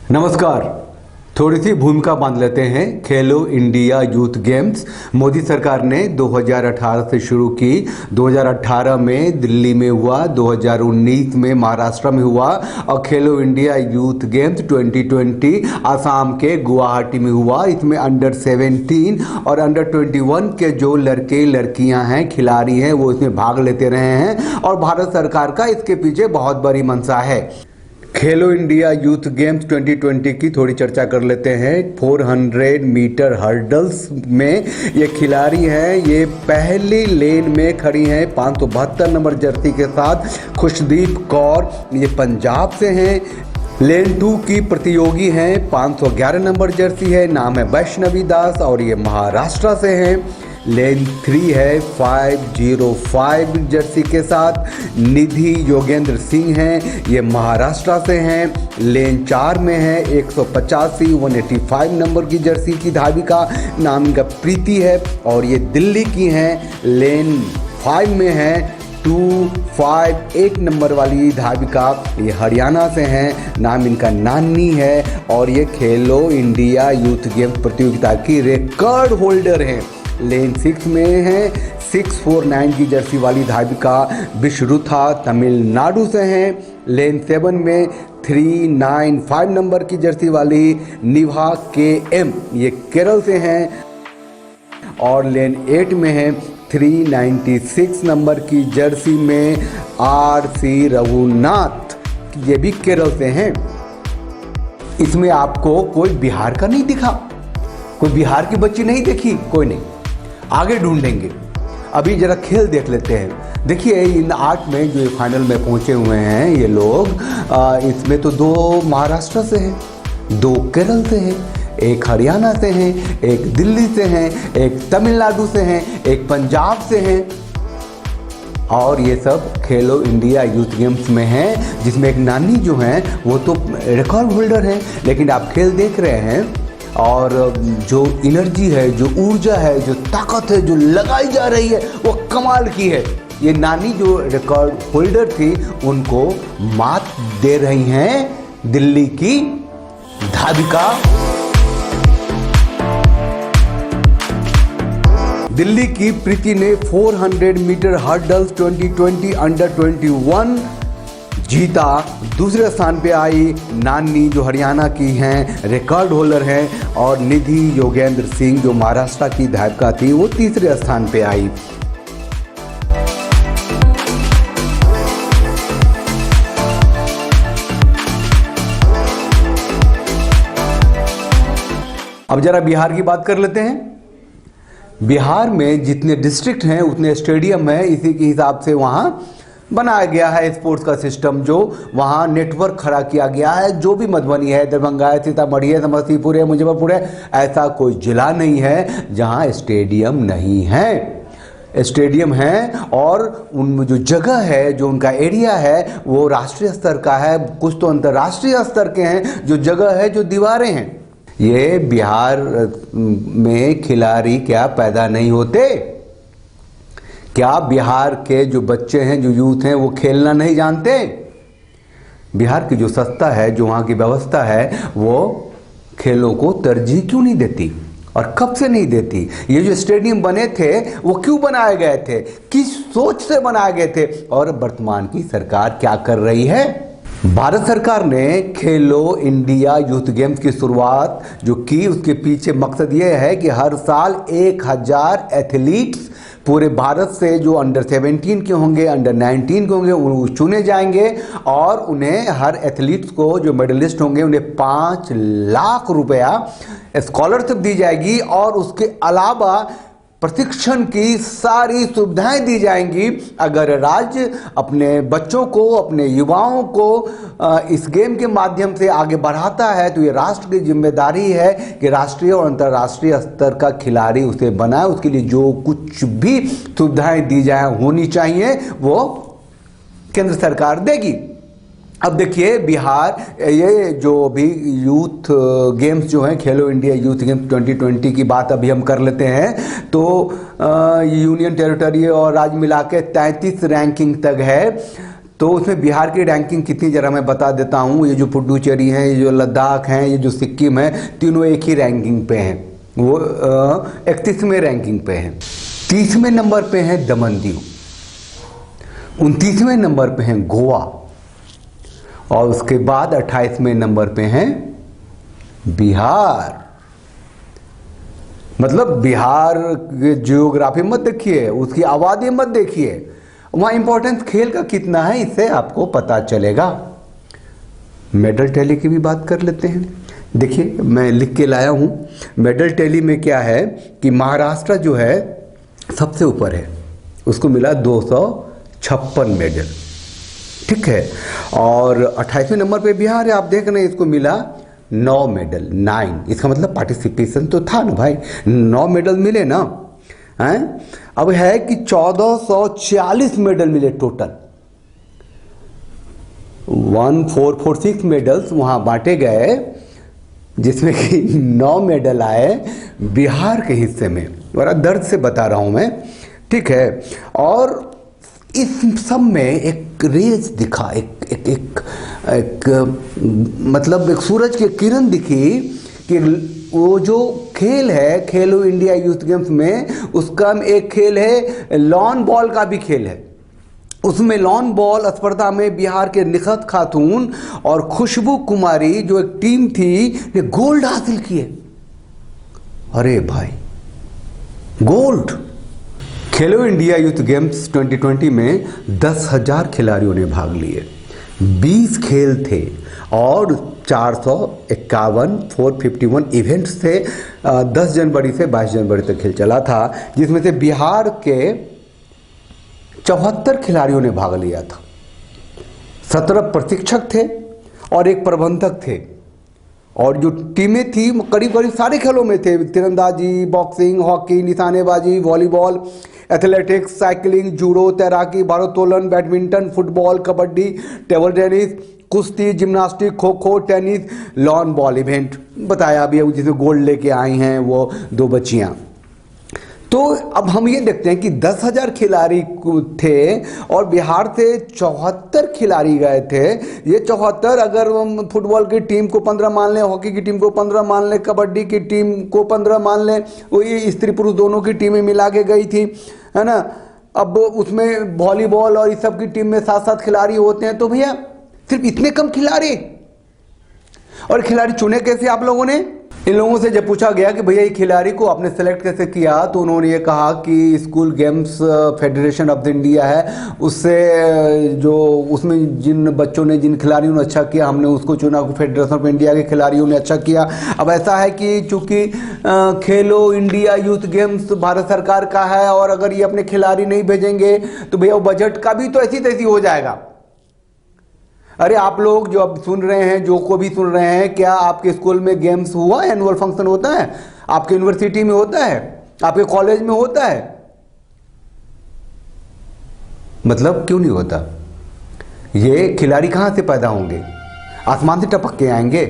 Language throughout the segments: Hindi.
नमस्कार। थोड़ी सी भूमिका बांध लेते हैं। खेलो इंडिया यूथ गेम्स मोदी सरकार ने 2018 से शुरू की। 2018 में दिल्ली में हुआ, 2019 में महाराष्ट्र में हुआ और खेलो इंडिया यूथ गेम्स 2020 आसाम के गुवाहाटी में हुआ। इसमें अंडर 17 और अंडर 21 के जो लड़के लड़कियां हैं, खिलाड़ी हैं, वो इसमें भाग लेते रहे हैं और भारत सरकार का इसके पीछे बहुत बड़ी मंशा है। खेलो इंडिया यूथ गेम्स 2020 की थोड़ी चर्चा कर लेते हैं। 400 मीटर हर्डल्स में ये खिलाड़ी हैं, ये पहली लेन में खड़ी हैं 572 नंबर जर्सी के साथ। खुशदीप कौर ये पंजाब से हैं। लेन 2 की प्रतियोगी हैं, 511 नंबर जर्सी है, नाम है वैष्णवी दास और ये महाराष्ट्र से हैं। लेन 3 है 505 जर्सी के साथ, निधि योगेंद्र सिंह हैं, ये महाराष्ट्र से हैं। लेन 4 में है 185 नंबर की जर्सी की धाविका, नाम इनका प्रीति है और ये दिल्ली की हैं। लेन 5 में है 251 नंबर वाली धाविका, ये हरियाणा से हैं, नाम इनका नानी है और ये खेलो इंडिया यूथ गेम्स प्रतियोगिता की रिकॉर्ड होल्डर हैं। लेन 6 में है 649 की जर्सी वाली धाविका विश्रुथा तमिलनाडु से हैं। लेन 7 में 395 नंबर की जर्सी वाली निभा KM ये केरल से हैं और लेन 8 में है 396 नंबर की जर्सी में RC रघुनाथ, ये भी केरल से हैं। इसमें आपको कोई बिहार का नहीं दिखा, कोई बिहार की बच्ची नहीं देखी, कोई नहीं, आगे ढूंढेंगे। अभी जरा खेल देख लेते हैं। देखिए इन 8 में जो फाइनल में पहुंचे हुए हैं ये लोग, इसमें तो 2 महाराष्ट्र से हैं, 2 केरल से हैं, एक हरियाणा से हैं, एक दिल्ली से हैं, एक तमिलनाडु से हैं, एक पंजाब से हैं और ये सब खेलो इंडिया यूथ गेम्स में हैं, जिसमें एक नानी जो हैं वो तो रिकॉर्ड होल्डर हैं। लेकिन आप खेल देख रहे हैं और जो एनर्जी है, जो ऊर्जा है, जो ताकत है जो लगाई जा रही है वो कमाल की है। ये नानी जो रिकॉर्ड होल्डर थी उनको मात दे रही हैं दिल्ली की धाविका। दिल्ली की प्रीति ने 400 मीटर हर्डल्स 2020 अंडर 21 जीता। दूसरे स्थान पे आई नानी जो हरियाणा की हैं, रिकॉर्ड होल्डर हैं और निधि योगेंद्र सिंह जो महाराष्ट्र की धाविका थी वो तीसरे स्थान पे आई। अब जरा बिहार की बात कर लेते हैं। बिहार में जितने डिस्ट्रिक्ट हैं उतने स्टेडियम हैं, इसी के हिसाब से वहां बनाया गया है स्पोर्ट्स का सिस्टम, जो वहाँ नेटवर्क खड़ा किया गया है। जो भी मधुबनी है, दरभंगा है, सीतामढ़ी है, समस्तीपुर है, मुजफ्फरपुर है, ऐसा कोई जिला नहीं है जहाँ स्टेडियम नहीं है। स्टेडियम है और उन जो जगह है, जो उनका एरिया है वो राष्ट्रीय स्तर का है, कुछ तो अंतर्राष्ट्रीय स्तर के हैं। जो जगह है, जो दीवारें हैं, ये बिहार में खिलाड़ी क्या पैदा नहीं होते? क्या बिहार के जो बच्चे हैं, जो यूथ हैं, वो खेलना नहीं जानते? बिहार की जो संस्था है, जो वहाँ की व्यवस्था है, वो खेलों को तरजीह क्यों नहीं देती और कब से नहीं देती? ये जो स्टेडियम बने थे वो क्यों बनाए गए थे, किस सोच से बनाए गए थे और वर्तमान की सरकार क्या कर रही है? भारत सरकार ने खेलो इंडिया यूथ गेम्स की शुरुआत जो की, उसके पीछे मकसद ये है कि हर साल 1000 एथलीट्स पूरे भारत से जो अंडर 17 के होंगे, अंडर 19 के होंगे, वो चुने जाएंगे और उन्हें हर एथलीट्स को जो मेडलिस्ट होंगे उन्हें 5 लाख रुपया स्कॉलरशिप दी जाएगी और उसके अलावा प्रशिक्षण की सारी सुविधाएं दी जाएंगी। अगर राज्य अपने बच्चों को, अपने युवाओं को इस गेम के माध्यम से आगे बढ़ाता है तो ये राष्ट्र की जिम्मेदारी है कि राष्ट्रीय और अंतर्राष्ट्रीय स्तर का खिलाड़ी उसे बनाए। उसके लिए जो कुछ भी सुविधाएं दी जाए होनी चाहिए वो केंद्र सरकार देगी। अब देखिए बिहार, ये जो भी यूथ गेम्स जो हैं, खेलो इंडिया यूथ गेम्स 2020 की बात अभी हम कर लेते हैं तो यूनियन टेरिटरी और राज्य मिला के 33 रैंकिंग तक है। तो उसमें बिहार की रैंकिंग कितनी जरा मैं बता देता हूँ। ये जो पुडुचेरी है, ये जो लद्दाख है, ये जो सिक्किम है, तीनों एक ही रैंकिंग पे हैं। वो 31वें रैंकिंग पे हैं। 30वें नंबर पे है दमन दीव, 29वें नंबर पे है गोवा और उसके बाद 28वें नंबर पे हैं बिहार। मतलब बिहार की जियोग्राफी मत देखिए, उसकी आबादी मत देखिए, वहाँ इंपॉर्टेंस खेल का कितना है इससे आपको पता चलेगा। मेडल टैली की भी बात कर लेते हैं। देखिए मैं लिख के लाया हूँ, मेडल टैली में क्या है कि महाराष्ट्र जो है सबसे ऊपर है, उसको मिला 256 मेडल, ठीक है। और 28वें नंबर पे बिहार है, आप देख रहे हैं, इसको मिला 9 मेडल, 9। इसका मतलब पार्टिसिपेशन तो था ना भाई, 9 मेडल मिले ना हैं। अब है कि 1440 मेडल मिले टोटल, 1446 मेडल्स वहां बांटे गए, जिसमें कि 9 मेडल आए बिहार के हिस्से में। बड़ा दर्द से बता रहा हूं मैं, ठीक है। और इस सब में एक रेस दिखा, एक मतलब एक सूरज की किरण दिखी कि वो जो खेल है खेलो इंडिया यूथ गेम्स में, उसका एक खेल है लॉन बॉल का भी खेल है। उसमें लॉन बॉल स्पर्धा में बिहार के निखत खातून और खुशबू कुमारी जो एक टीम थी ने गोल्ड हासिल किए। अरे भाई गोल्ड! खेलो इंडिया यूथ गेम्स 2020 में 10,000 खिलाड़ियों ने भाग लिए, 20 खेल थे और 451 451 इवेंट्स थे। 10 जनवरी से 22 जनवरी तक खेल चला था, जिसमें से बिहार के 74 खिलाड़ियों ने भाग लिया था। 17 प्रशिक्षक थे और एक प्रबंधक थे। और जो टीमें थी करीब करीब सारे खेलों में थे, तीरंदाजी, बॉक्सिंग, हॉकी, निशानेबाजी, वॉलीबॉल, एथलेटिक्स, साइकिलिंग, जूडो, तैराकी, भारोत्तोलन, badminton, football, kabaddi, table tennis, कुश्ती, gymnastic, kho kho, tennis, lawn ball event बताया अभी, जिसमें गोल्ड लेके आई हैं वो 2 बच्चियां। तो अब हम ये देखते हैं कि 10,000 खिलाड़ी थे और बिहार से 74 खिलाड़ी गए थे। ये 74 अगर हम फुटबॉल की टीम को 15 मान लें, हॉकी की टीम को 15 मान लें, कबड्डी की टीम को 15 मान लें, वही स्त्री पुरुष दोनों की टीमें मिला के गई थी, है ना। अब उसमें वॉलीबॉल और इस सब की टीम में 7-7 खिलाड़ी होते हैं, तो भैया सिर्फ इतने कम खिलाड़ी। और खिलाड़ी चुने कैसे आप लोगों ने? इन लोगों से जब पूछा गया कि भैया ये खिलाड़ी को आपने सेलेक्ट कैसे किया, तो उन्होंने ये कहा कि school games federation of India है, उससे जो उसमें जिन बच्चों ने, जिन खिलाड़ियों ने अच्छा किया, हमने उसको चुना। फेडरेशन ऑफ इंडिया के खिलाड़ियों ने अच्छा किया। अब ऐसा है कि चूंकि खेलो इंडिया यूथ गेम्स भारत सरकार का है, और अगर ये अपने खिलाड़ी नहीं भेजेंगे तो भैया वो बजट का भी तो ऐसी तैसी हो जाएगा। अरे आप लोग जो अब सुन रहे हैं, जो को भी सुन रहे हैं, क्या आपके स्कूल में गेम्स हुआ, एनुअल फंक्शन होता है? आपके यूनिवर्सिटी में होता है? आपके कॉलेज में होता है? मतलब क्यों नहीं होता? ये खिलाड़ी कहां से पैदा होंगे? आसमान से टपक के आएंगे?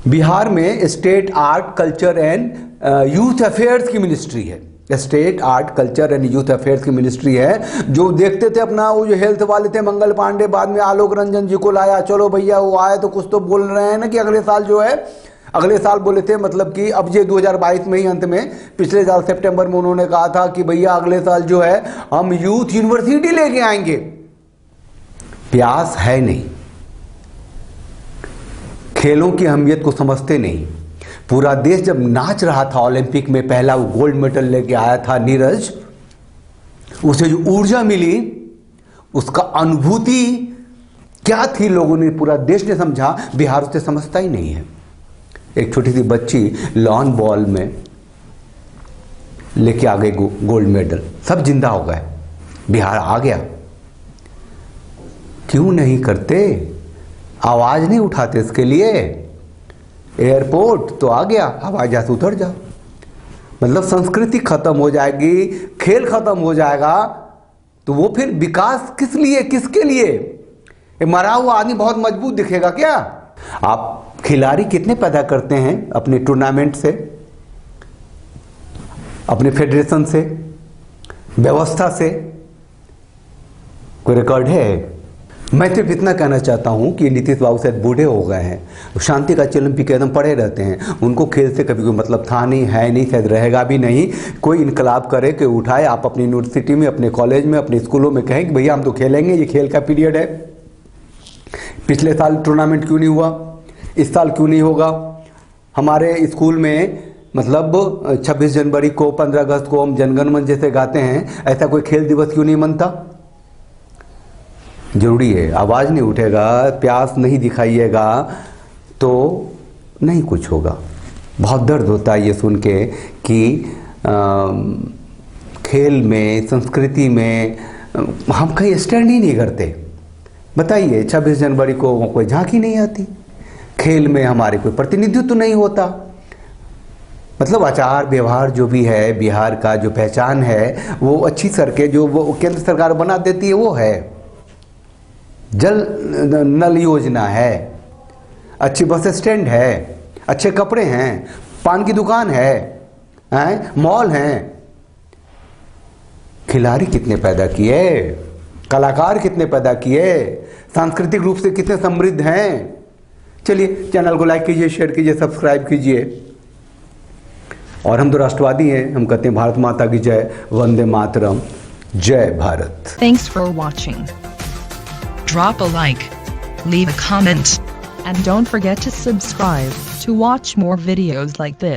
बिहार में state art culture and youth affairs की मिनिस्ट्री है। State art culture and youth affairs की मिनिस्ट्री है। जो देखते थे अपना, वो जो हेल्थ वाले थे मंगल पांडे, बाद में आलोक रंजन जी को लाया। चलो भैया वो आए तो कुछ तो बोल रहे हैं ना कि अगले साल जो है, अगले साल बोले थे, मतलब कि अब ये 2022 में ही अंत में, पिछले साल सितंबर में उन्होंने कहा था कि भैया अगले साल जो है हम यूथ यूनिवर्सिटी लेके आएंगे। प्यास है नहीं, खेलों की अहमियत को समझते नहीं। पूरा देश जब नाच रहा था ओलंपिक में, पहला वो गोल्ड मेडल लेके आया था नीरज, उसे जो ऊर्जा मिली, उसका अनुभूति क्या थी, लोगों ने, पूरा देश ने समझा। बिहार उसे समझता ही नहीं है। एक छोटी सी बच्ची लॉन बॉल में लेके आ गई गोल्ड मेडल, सब जिंदा हो गए, बिहार आ गया। क्यों नहीं करते? आवाज नहीं उठाते इसके लिए? एयरपोर्ट तो आ गया, हवाई जहाज उतर जाओ। मतलब संस्कृति खत्म हो जाएगी, खेल खत्म हो जाएगा, तो वो फिर विकास किस लिए, किसके लिए? मरा हुआ आदमी बहुत मजबूत दिखेगा क्या? आप खिलाड़ी कितने पैदा करते हैं अपने टूर्नामेंट से, अपने फेडरेशन से, व्यवस्था से? कोई रिकॉर्ड है? मैं सिर्फ इतना कहना चाहता हूँ कि नीतीश बाबू शायद बूढ़े हो गए हैं, शांति का चिलम पी के एकदम पड़े रहते हैं। उनको खेल से कभी कोई मतलब था नहीं, है नहीं, शायद रहेगा भी नहीं। कोई इनकलाब करे कि उठाए, आप अपनी यूनिवर्सिटी में, अपने कॉलेज में, अपने स्कूलों में कहें कि भैया हम तो खेलेंगे, ये खेल का पीरियड है। पिछले साल टूर्नामेंट क्यों नहीं हुआ, इस साल क्यों नहीं होगा। हमारे स्कूल में मतलब 26 जनवरी को, 15 अगस्त को हम जनगण मन जैसे गाते हैं, ऐसा कोई खेल दिवस क्यों नहीं मनता। जरूरी है, आवाज़ नहीं उठेगा, प्यास नहीं दिखाइएगा तो नहीं कुछ होगा। बहुत दर्द होता है ये सुन के कि खेल में, संस्कृति में हम कहीं स्टैंड ही नहीं करते। बताइए, 26 जनवरी को कोई झांकी नहीं आती, खेल में हमारे कोई प्रतिनिधित्व नहीं होता। मतलब आचार व्यवहार जो भी है, बिहार का जो पहचान है, वो अच्छी सड़कें जो वो केंद्र सरकार बना देती है वो है, जल नल योजना है, अच्छी बस स्टैंड है, अच्छे कपड़े हैं, पान की दुकान है, मॉल हैं। खिलाड़ी कितने पैदा किए, कलाकार कितने पैदा किए, सांस्कृतिक रूप से कितने समृद्ध हैं। चलिए, चैनल को लाइक कीजिए, शेयर कीजिए, सब्सक्राइब कीजिए। और हम तो राष्ट्रवादी हैं, हम कहते हैं भारत माता की जय, वंदे मातरम, जय Bharat. Thanks for watching. Drop a like, leave a comment, and don't forget to subscribe to watch more videos like this.